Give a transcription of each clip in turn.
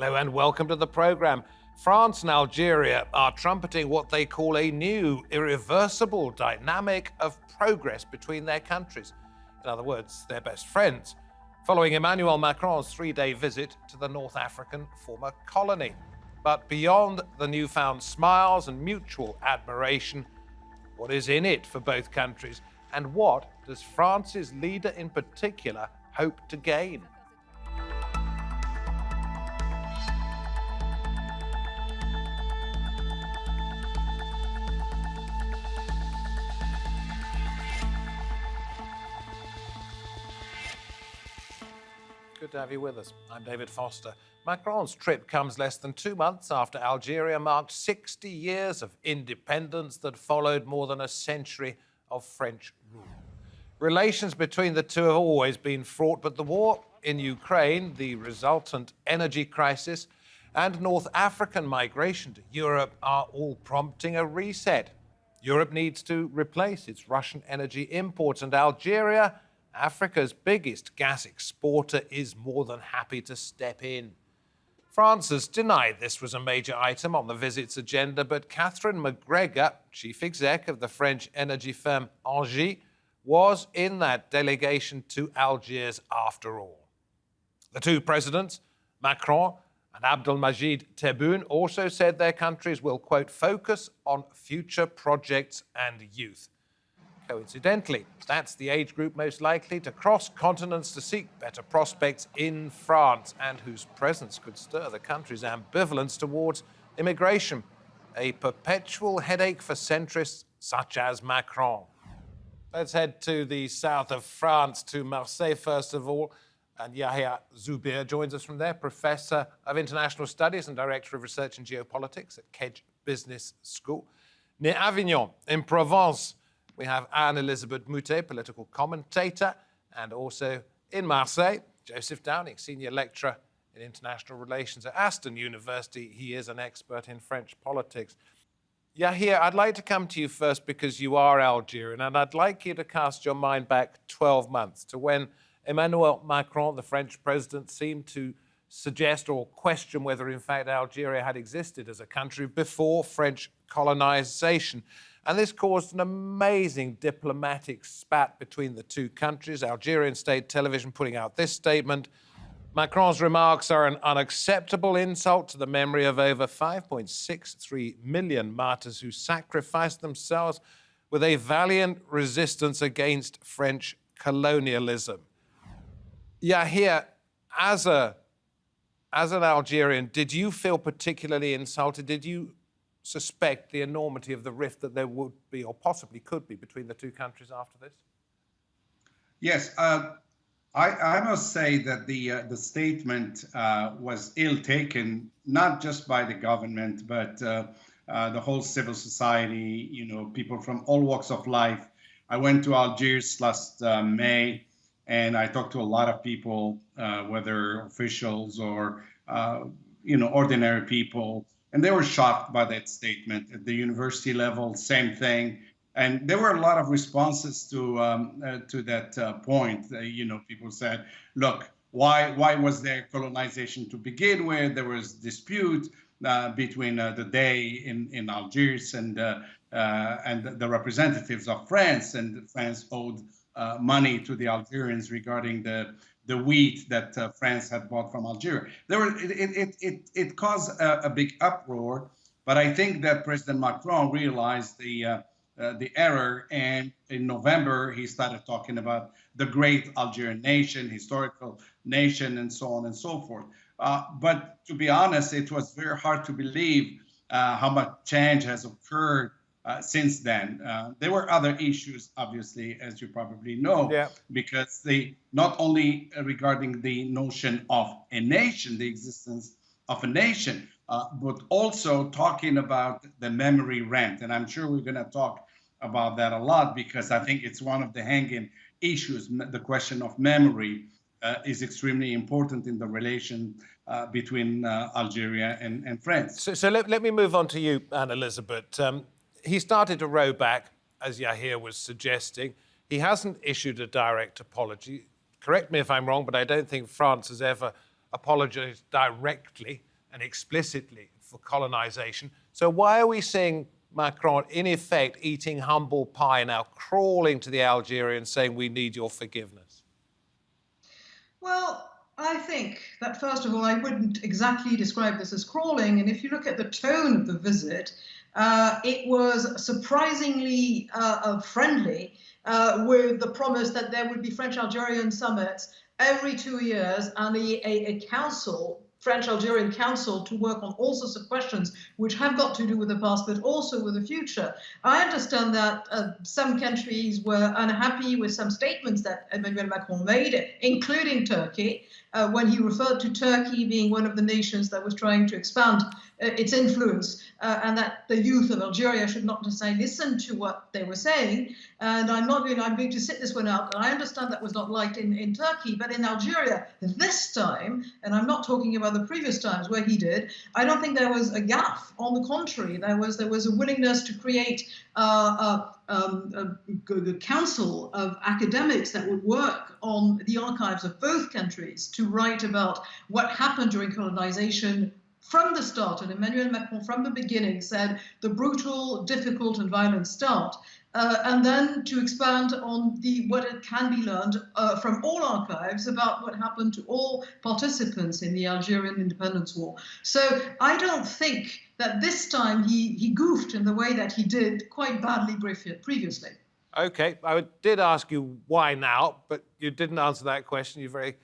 Hello and welcome to the programme. France and Algeria are trumpeting what they call a new, irreversible dynamic of progress between their countries. In other words, they're best friends, following Emmanuel Macron's three-day visit to the North African former colony. But beyond the newfound smiles and mutual admiration, what is in it for both countries? And what does France's leader in particular hope to gain? Good to have you with us. I'm David Foster. Macron's trip comes less than 2 months after Algeria marked 60 years of independence that followed more than a century of French rule. Relations between the two have always been fraught, but the war in Ukraine, the resultant energy crisis, and North African migration to Europe are all prompting a reset. Europe needs to replace its Russian energy imports, and Algeria, Africa's biggest gas exporter, is more than happy to step in. France has denied this was a major item on the visit's agenda, but Catherine McGregor, chief exec of the French energy firm Engie, was in that delegation to Algiers after all. The two presidents, Macron and Abdelmajid Tebboune, also said their countries will, quote, focus on future projects and youth. Coincidentally, that's the age group most likely to cross continents to seek better prospects in France, and whose presence could stir the country's ambivalence towards immigration, a perpetual headache for centrists such as Macron. Let's head to the south of France, to Marseille first of all, and Yahia Zoubir joins us from there, Professor of International Studies and Director of Research in Geopolitics at Kedge Business School. Near Avignon, in Provence, we have Anne-Elisabeth Moutet, political commentator, and also in Marseille, Joseph Downing, senior lecturer in international relations at Aston University. He is an expert in French politics. Yahia, I'd like to come to you first because you are Algerian, and I'd like you to cast your mind back 12 months to when Emmanuel Macron, the French president, seemed to suggest or question whether in fact Algeria had existed as a country before French colonization. And this caused an amazing diplomatic spat between the two countries. Algerian state television putting out this statement: Macron's remarks are an unacceptable insult to the memory of over 5.63 million martyrs who sacrificed themselves with a valiant resistance against French colonialism. Yahia, as an Algerian, did you feel particularly insulted? Did you suspect the enormity of the rift that there would be, or possibly could be, between the two countries after this? Yes, I must say that the statement was ill taken, not just by the government, but the whole civil society. You know, people from all walks of life. I went to Algiers last May, and I talked to a lot of people, whether officials or ordinary people. And they were shocked by that statement. At the university level, same thing. And there were a lot of responses to that point. People said, look, why was there colonization to begin with? There was dispute between the Dey in Algiers and the representatives of France. And France owed money to the Algerians regarding the wheat that France had bought from Algeria. It caused a big uproar, but I think that President Macron realized the error, and in November he started talking about the great Algerian nation, historical nation, and so on and so forth. But to be honest, it was very hard to believe how much change has occurred since then. There were other issues, obviously, as you probably know, because they not only regarding the notion of a nation, the existence of a nation, but also talking about the memory rent. And I'm sure we're going to talk about that a lot, because I think it's one of the hanging issues. The question of memory is extremely important in the relation between Algeria and France. So let me move on to you, Anne-Elisabeth. He started to row back, as Yahia was suggesting. He hasn't issued a direct apology. Correct me if I'm wrong, but I don't think France has ever apologized directly and explicitly for colonization. So why are we seeing Macron, in effect, eating humble pie now, crawling to the Algerians saying, we need your forgiveness? Well, I think that, first of all, I wouldn't exactly describe this as crawling. And if you look at the tone of the visit, it was surprisingly friendly, with the promise that there would be French-Algerian summits every 2 years and a council, French-Algerian council, to work on all sorts of questions which have got to do with the past, but also with the future. I understand that some countries were unhappy with some statements that Emmanuel Macron made, including Turkey, when he referred to Turkey being one of the nations that was trying to expand its influence, and that the youth of Algeria should not necessarily listen to what they were saying. And I'm going to sit this one out. And I understand that was not liked in Turkey, but in Algeria this time, and I'm not talking about the previous times where he did, I don't think there was a gaffe. On the contrary, there was a willingness to create a council of academics that would work on the archives of both countries to write about what happened during colonization from the start. And Emmanuel Macron, from the beginning, said the brutal, difficult, and violent start. And then to expand on what it can be learned from all archives about what happened to all participants in the Algerian independence war. So I don't think that this time he goofed in the way that he did quite badly previously. OK, I did ask you why now, but you didn't answer that question. You very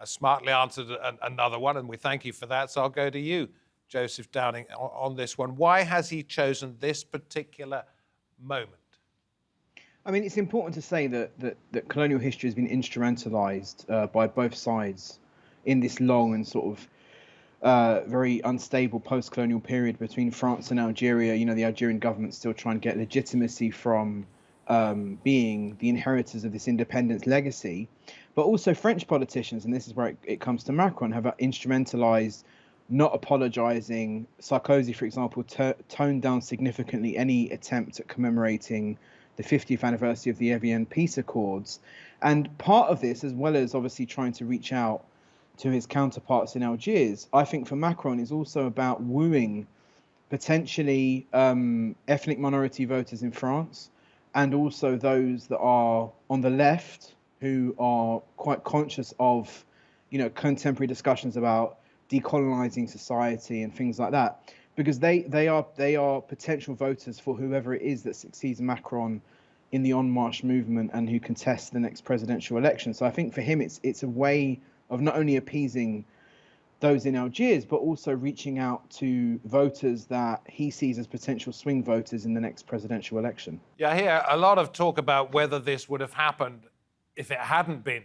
smartly answered another one, and we thank you for that. So I'll go to you, Joseph Downing, on this one. Why has he chosen this particular moment? I mean, it's important to say that colonial history has been instrumentalized by both sides in this long and sort of very unstable post-colonial period between France and Algeria. You know, the Algerian government's still trying to get legitimacy from being the inheritors of this independence legacy. But also French politicians, and this is where it comes to Macron, have instrumentalized not apologizing. Sarkozy, for example, toned down significantly any attempt at commemorating the 50th anniversary of the Evian peace accords. And part of this, as well as obviously trying to reach out to his counterparts in Algiers, I think for Macron is also about wooing potentially ethnic minority voters in France, and also those that are on the left who are quite conscious of, you know, contemporary discussions about decolonizing society and things like that, because they are potential voters for whoever it is that succeeds Macron in the En Marche movement and who contests the next presidential election. So I think for him it's a way of not only appeasing those in Algiers, but also reaching out to voters that he sees as potential swing voters in the next presidential election. Yeah, I hear a lot of talk about whether this would have happened if it hadn't been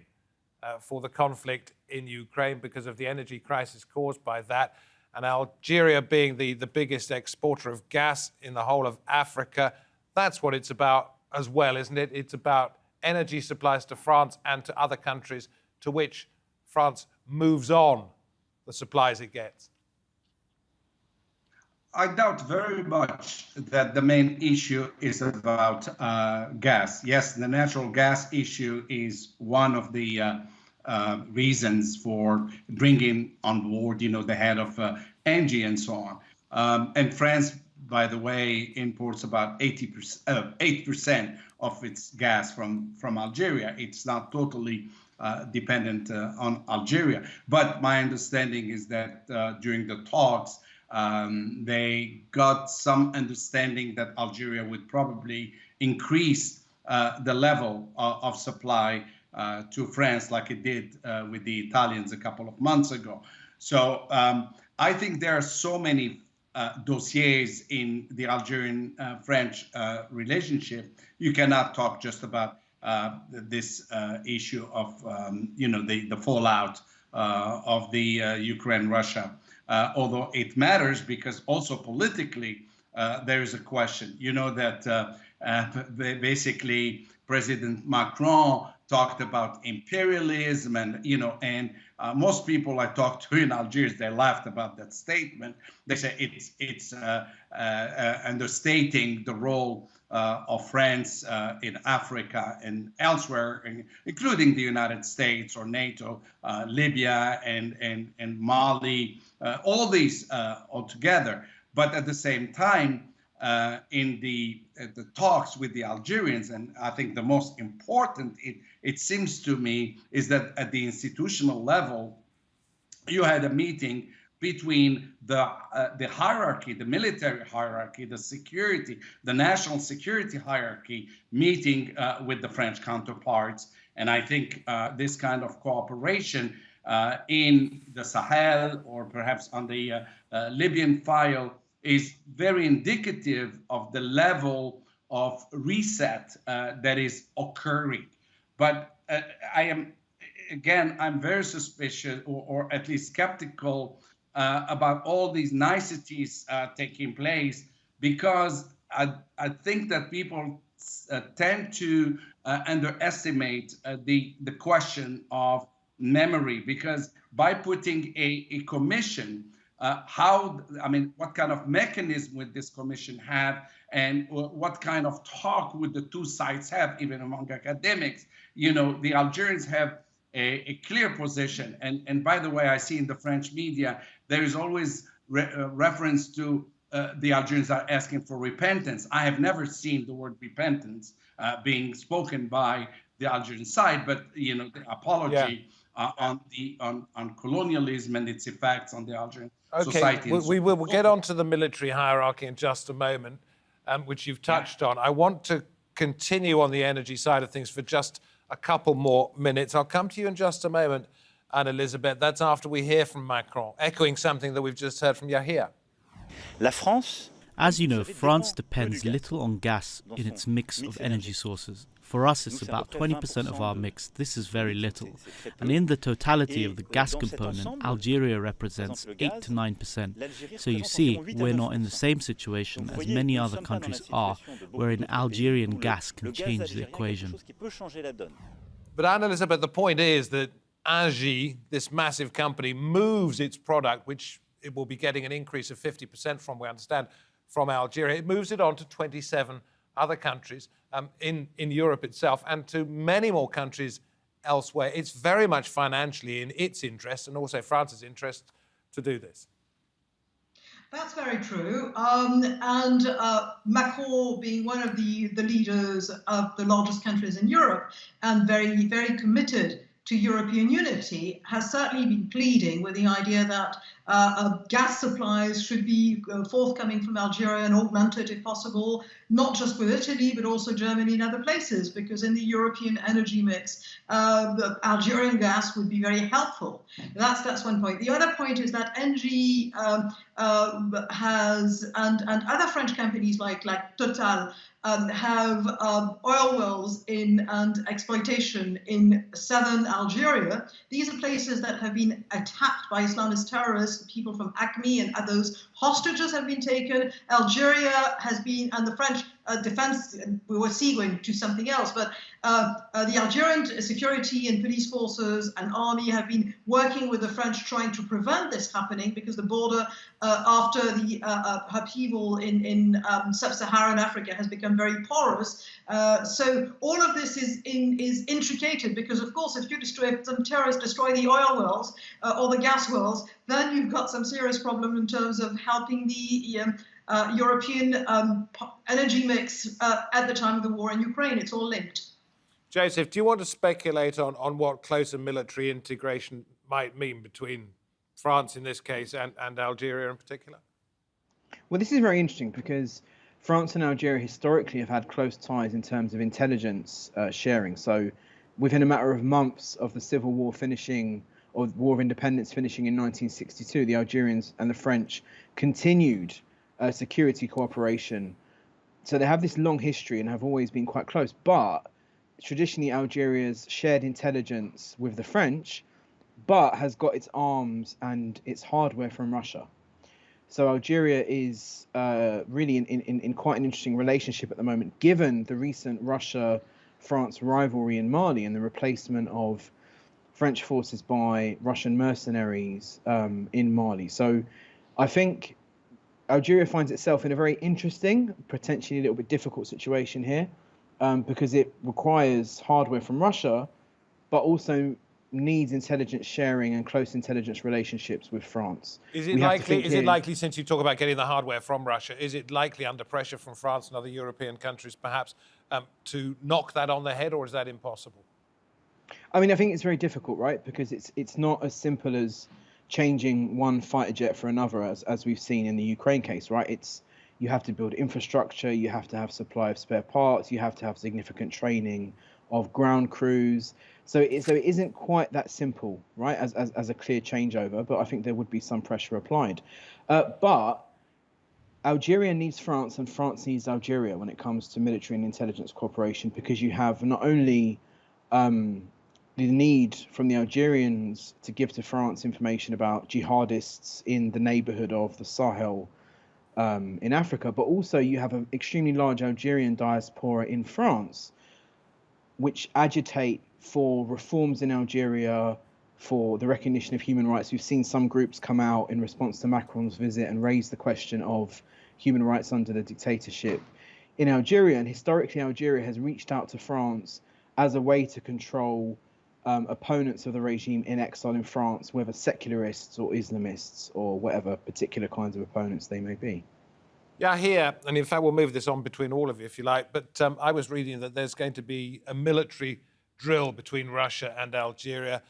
for the conflict in Ukraine, because of the energy crisis caused by that, and Algeria being the biggest exporter of gas in the whole of Africa. That's what it's about as well, isn't it? It's about energy supplies to France and to other countries to which France moves on the supplies it gets. I doubt very much that the main issue is about gas. Yes, the natural gas issue is one of the reasons for bringing on board, you know, the head of Engie and so on. And France, by the way, imports about 8% of its gas from Algeria. It's not totally dependent on Algeria. But my understanding is that during the talks, they got some understanding that Algeria would probably increase the level of supply to France, like it did with the Italians a couple of months ago. So I think there are so many dossiers in the Algerian-French relationship. You cannot talk just about this issue of the fallout of the Ukraine-Russia. Although it matters because also politically there is a question. You know that basically President Macron talked about imperialism and Most people I talked to in Algiers, they laughed about that statement. They say it's understating the role of France in Africa and elsewhere, including the United States or NATO, Libya and Mali, all these altogether. But at the same time, in the talks with the Algerians, and I think the most important, it seems to me, is that at the institutional level, you had a meeting between the hierarchy, the military hierarchy, the security, the national security hierarchy, meeting with the French counterparts. And I think this kind of cooperation in the Sahel or perhaps on the Libyan file is very indicative of the level of reset that is occurring. But I'm very suspicious or at least skeptical about all these niceties taking place, because I think that people tend to underestimate the question of memory, because by putting a commission, what kind of mechanism would this commission have, and what kind of talk would the two sides have, even among academics? The Algerians have a clear position. And by the way, I see in the French media, there is always reference to the Algerians are asking for repentance. I have never seen the word repentance being spoken by the Algerian side, but the apology on colonialism and its effects on the Algerian society. We will get on to the military hierarchy in just a moment, which you've touched on. I want to continue on the energy side of things for just a couple more minutes. I'll come to you in just a moment, Anne-Elisabeth. That's after we hear from Macron, echoing something that we've just heard from Yahia. As you know, France depends little on gas in its mix of energy sources. For us, it's about 20% of our mix. This is very little. And in the totality of the gas component, Algeria represents 8 to 9%. So you see, we're not in the same situation as many other countries are, wherein Algerian gas can change the equation. But Anne-Elisabeth, the point is that Engie, this massive company, moves its product, which it will be getting an increase of 50% from, we understand, from Algeria. It moves it on to 27 other countries in Europe itself, and to many more countries elsewhere. It's very much financially in its interest, and also France's interest, to do this. That's very true. Macron, being one of the leaders of the largest countries in Europe and very, very committed to European unity, has certainly been pleading with the idea that gas supplies should be forthcoming from Algeria and augmented if possible, not just with Italy, but also Germany and other places, because in the European energy mix, the Algerian gas would be very helpful. That's one point. The other point is that Engie has, and other French companies like Total, have oil wells and exploitation in southern Algeria. These are places that have been attacked by Islamist terrorists. People from ACME and others, hostages have been taken. Algeria has been, and the French defense, we were going to something else, but the Algerian security and police forces and army have been working with the French trying to prevent this happening, because the border after the upheaval in sub-Saharan Africa has become very porous. So all of this is intricated, because of course if some terrorists destroy the oil wells or the gas wells, then you've got some serious problem in terms of helping the European energy mix at the time of the war in Ukraine. It's all linked. Joseph, do you want to speculate on what closer military integration might mean between France in this case and Algeria in particular? Well, this is very interesting, because France and Algeria historically have had close ties in terms of intelligence sharing. So within a matter of months of the civil war finishing, or the War of Independence finishing in 1962, the Algerians and the French continued security cooperation. So they have this long history and have always been quite close. But traditionally, Algeria's shared intelligence with the French, but has got its arms and its hardware from Russia. So Algeria is really in quite an interesting relationship at the moment, given the recent Russia-France rivalry in Mali and the replacement of French forces by Russian mercenaries in Mali. So I think Algeria finds itself in a very interesting, potentially a little bit difficult situation here, because it requires hardware from Russia, but also needs intelligence sharing and close intelligence relationships with France. Is it likely, since you talk about getting the hardware from Russia, is it likely under pressure from France and other European countries perhaps to knock that on the head, or is that impossible? I mean, I think it's very difficult, right? Because it's not as simple as changing one fighter jet for another, as we've seen in the Ukraine case, right? You have to build infrastructure, you have to have supply of spare parts, you have to have significant training of ground crews. So it isn't quite that simple, right, as a clear changeover, but I think there would be some pressure applied. But Algeria needs France and France needs Algeria when it comes to military and intelligence cooperation, because you have not only the need from the Algerians to give to France information about jihadists in the neighborhood of the Sahel in Africa, but also you have an extremely large Algerian diaspora in France, which agitate for reforms in Algeria, for the recognition of human rights. We've seen some groups come out in response to Macron's visit and raise the question of human rights under the dictatorship in Algeria. And historically, Algeria has reached out to France as a way to control opponents of the regime in exile in France, whether secularists or Islamists or whatever particular kinds of opponents they may be. Yeah, here, and in fact, we'll move this on between all of you if you like, but I was reading that there's going to be a military drill between Russia and Algeria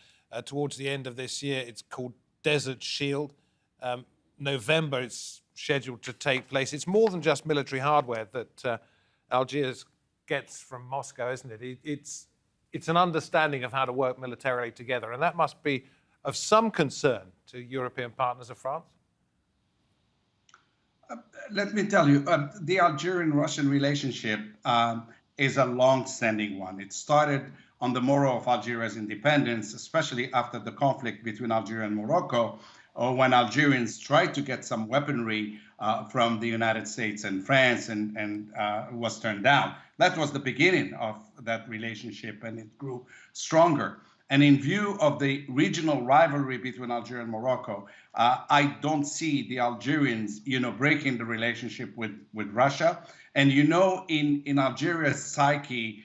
towards the end of this year. It's called Desert Shield. November, it's scheduled to take place. It's more than just military hardware that Algiers gets from Moscow, isn't it? It's an understanding of how to work militarily together, and that must be of some concern to European partners of France. Let me tell you, the Algerian-Russian relationship is a long-standing one. It started on the morrow of Algeria's independence, especially after the conflict between Algeria and Morocco, or when Algerians tried to get some weaponry from the United States and France and was turned down. That was the beginning of that relationship, and it grew stronger. And in view of the regional rivalry between Algeria and Morocco, I don't see the Algerians, breaking the relationship with Russia. And, in Algeria's psyche,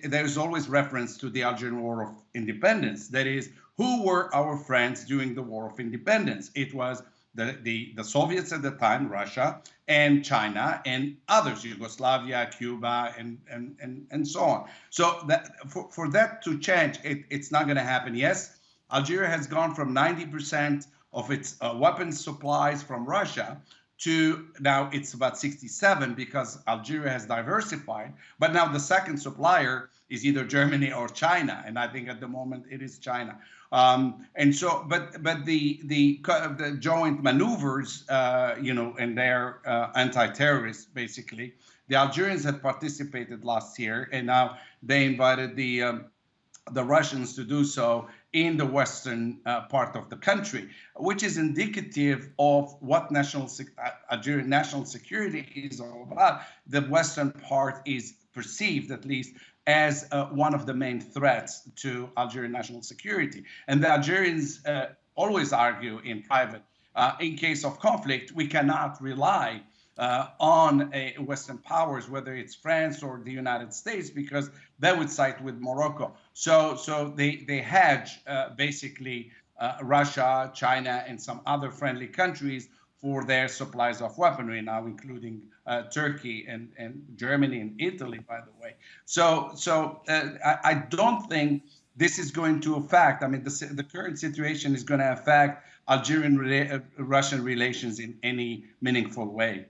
there's always reference to the Algerian War of Independence. That is, who were our friends during the War of Independence? It was the Soviets at the time, Russia, and China, and others, Yugoslavia, Cuba, and so on. So that, for that to change, it's not going to happen. Yes, Algeria has gone from 90% of its weapons supplies from Russia to now it's about 67 because Algeria has diversified. But now the second supplier is either Germany or China, and I think at the moment it is China. And so, but the joint maneuvers, and their anti-terrorists, basically, the Algerians had participated last year, and now they invited the Russians to do so in the western part of the country, which is indicative of what Algerian national security is all about. The western part is perceived, at least, as one of the main threats to Algerian national security. And the Algerians always argue in private, in case of conflict, we cannot rely on Western powers, whether it's France or the United States, because they would side with Morocco. So they hedge basically Russia, China, and some other friendly countries for their supplies of weaponry, now including Turkey and Germany and Italy, by the way. So I don't think this is going to affect, the current situation is going to affect Algerian-Russian relations in any meaningful way.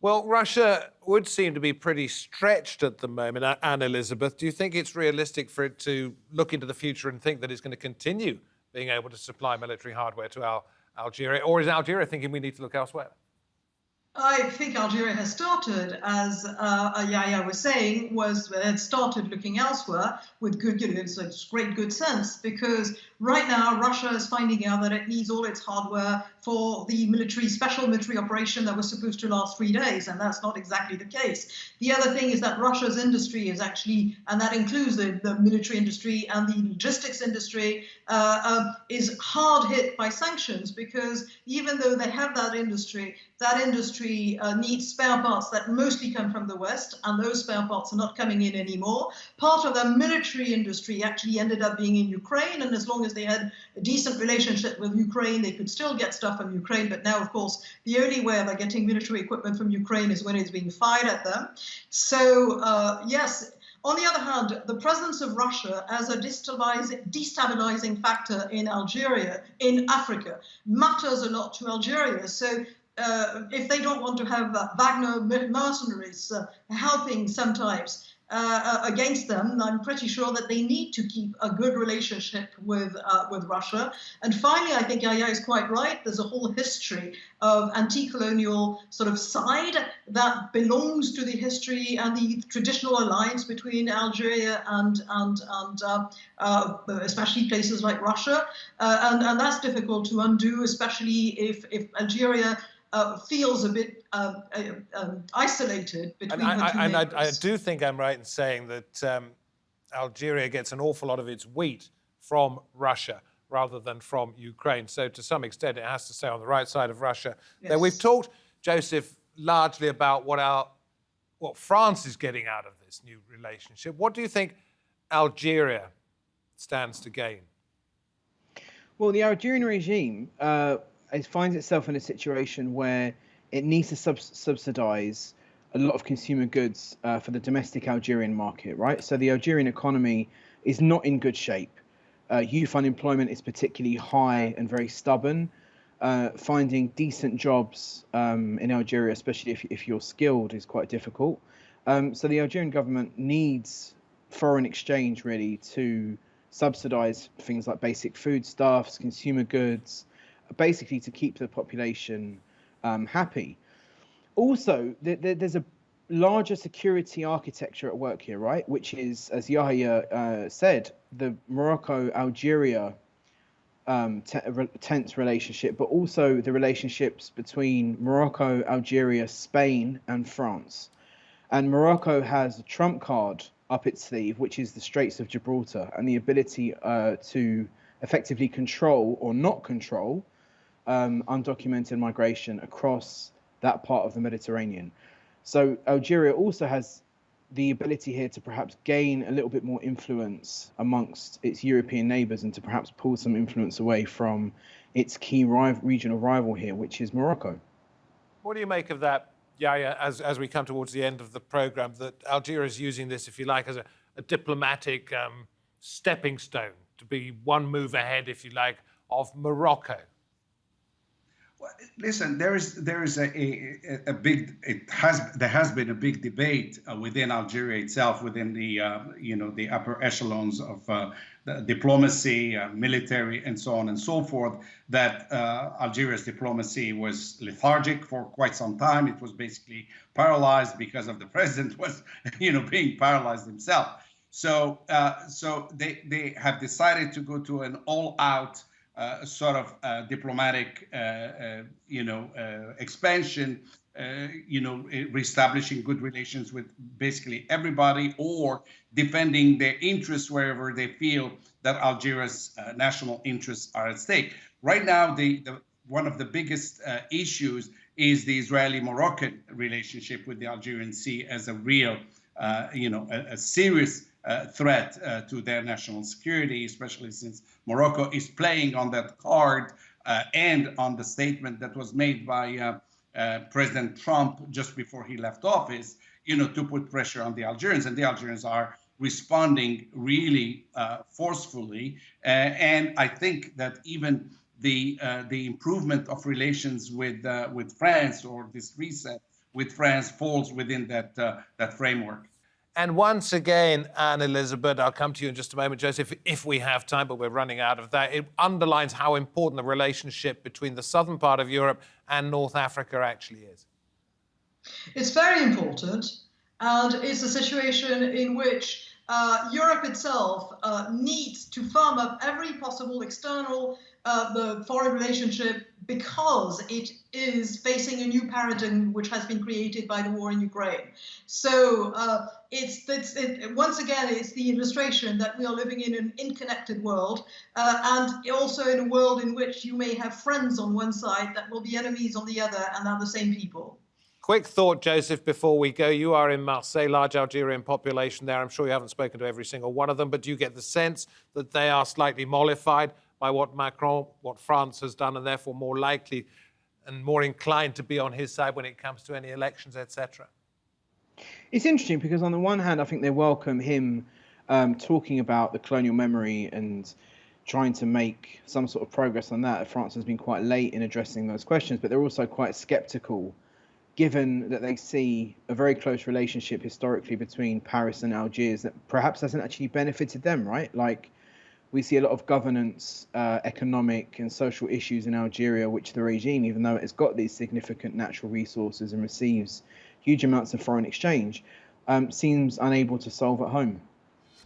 Well, Russia would seem to be pretty stretched at the moment, Anne-Elisabeth. Do you think it's realistic for it to look into the future and think that it's going to continue being able to supply military hardware to Algeria? Or is Algeria thinking we need to look elsewhere? I think Algeria has started, as Yahia was saying, had started looking elsewhere with good, it's great good sense, because right now Russia is finding out that it needs all its hardware for the special military operation that was supposed to last 3 days, and that's not exactly the case. The other thing is that Russia's industry is actually, and that includes the military industry and the logistics industry, is hard hit by sanctions, because even though they have that industry needs spare parts that mostly come from the West, and those spare parts are not coming in anymore. Part of the military industry actually ended up being in Ukraine, and as long as they had a decent relationship with Ukraine, they could still get stuff from Ukraine. But now, of course, the only way they're getting military equipment from Ukraine is when it's being fired at them. So, yes. On the other hand, the presence of Russia as a destabilizing factor in Algeria, in Africa, matters a lot to Algeria. So if they don't want to have Wagner mercenaries helping sometimes against them, I'm pretty sure that they need to keep a good relationship with Russia. And finally, I think Yahia is quite right. There's a whole history of anti-colonial sort of side that belongs to the history and the traditional alliance between Algeria and especially places like Russia. And that's difficult to undo, especially if Algeria feels a bit isolated between the two neighbors. I do think I'm right in saying that Algeria gets an awful lot of its wheat from Russia rather than from Ukraine. So to some extent, it has to stay on the right side of Russia. Yes. Now, we've talked, Joseph, largely about what France is getting out of this new relationship. What do you think Algeria stands to gain? Well, the Algerian regime it finds itself in a situation where it needs to subsidize a lot of consumer goods for the domestic Algerian market, right? So the Algerian economy is not in good shape. Youth unemployment is particularly high and very stubborn. Finding decent jobs in Algeria, especially if you're skilled, is quite difficult. So the Algerian government needs foreign exchange, really, to subsidize things like basic foodstuffs, consumer goods, basically to keep the population happy. Also, there's a larger security architecture at work here, right? Which is, as Yahia said, the Morocco-Algeria tense relationship, but also the relationships between Morocco, Algeria, Spain, and France. And Morocco has a trump card up its sleeve, which is the Straits of Gibraltar, and the ability to effectively control or not control undocumented migration across that part of the Mediterranean. So Algeria also has the ability here to perhaps gain a little bit more influence amongst its European neighbours and to perhaps pull some influence away from its key regional rival here, which is Morocco. What do you make of that, Yahia, as we come towards the end of the programme, that Algeria is using this, if you like, as a diplomatic stepping stone to be one move ahead, if you like, of Morocco? Listen, there has been a big debate within Algeria itself, within the upper echelons of the diplomacy, military, and so on and so forth, that Algeria's diplomacy was lethargic for quite some time. It was basically paralyzed because of the president was, being paralyzed himself. So they have decided to go to an all-out sort of diplomatic, expansion, reestablishing good relations with basically everybody, or defending their interests wherever they feel that Algeria's national interests are at stake. Right now, one of the biggest issues is the Israeli-Moroccan relationship with the Algerian Sea as a real, a serious threat to their national security, especially since Morocco is playing on that card and on the statement that was made by President Trump just before he left office, to put pressure on the Algerians. And the Algerians are responding really forcefully. And I think that even the improvement of relations with France, or this reset with France, falls within that framework. And once again, Anne-Elisabeth, I'll come to you in just a moment, Joseph, if we have time, but we're running out of that. It underlines how important the relationship between the southern part of Europe and North Africa actually is. It's very important, and it's a situation in which Europe itself needs to firm up every possible external the foreign relationship, because it is facing a new paradigm which has been created by the war in Ukraine. So once again, it's the illustration that we are living in an interconnected world, and also in a world in which you may have friends on one side that will be enemies on the other, and are the same people. Quick thought, Joseph, before we go. You are in Marseille, large Algerian population there. I'm sure you haven't spoken to every single one of them, but do you get the sense that they are slightly mollified by what Macron, what France has done, and therefore more likely and more inclined to be on his side when it comes to any elections, etc.? It's interesting because on the one hand, I think they welcome him talking about the colonial memory and trying to make some sort of progress on that. France has been quite late in addressing those questions, but they're also quite sceptical, given that they see a very close relationship historically between Paris and Algiers that perhaps hasn't actually benefited them, right? Like, we see a lot of governance, economic and social issues in Algeria, which the regime, even though it's got these significant natural resources and receives huge amounts of foreign exchange, seems unable to solve at home.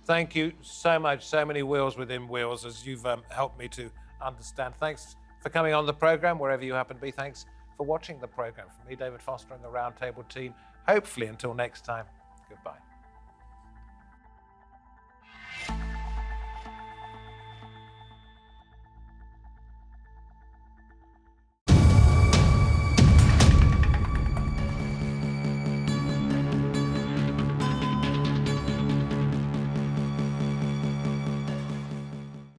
Thank you so much. So many wheels within wheels, as you've helped me to understand. Thanks for coming on the programme, wherever you happen to be. Thanks for watching the programme. From me, David Foster, and the Roundtable team. Hopefully, until next time, goodbye.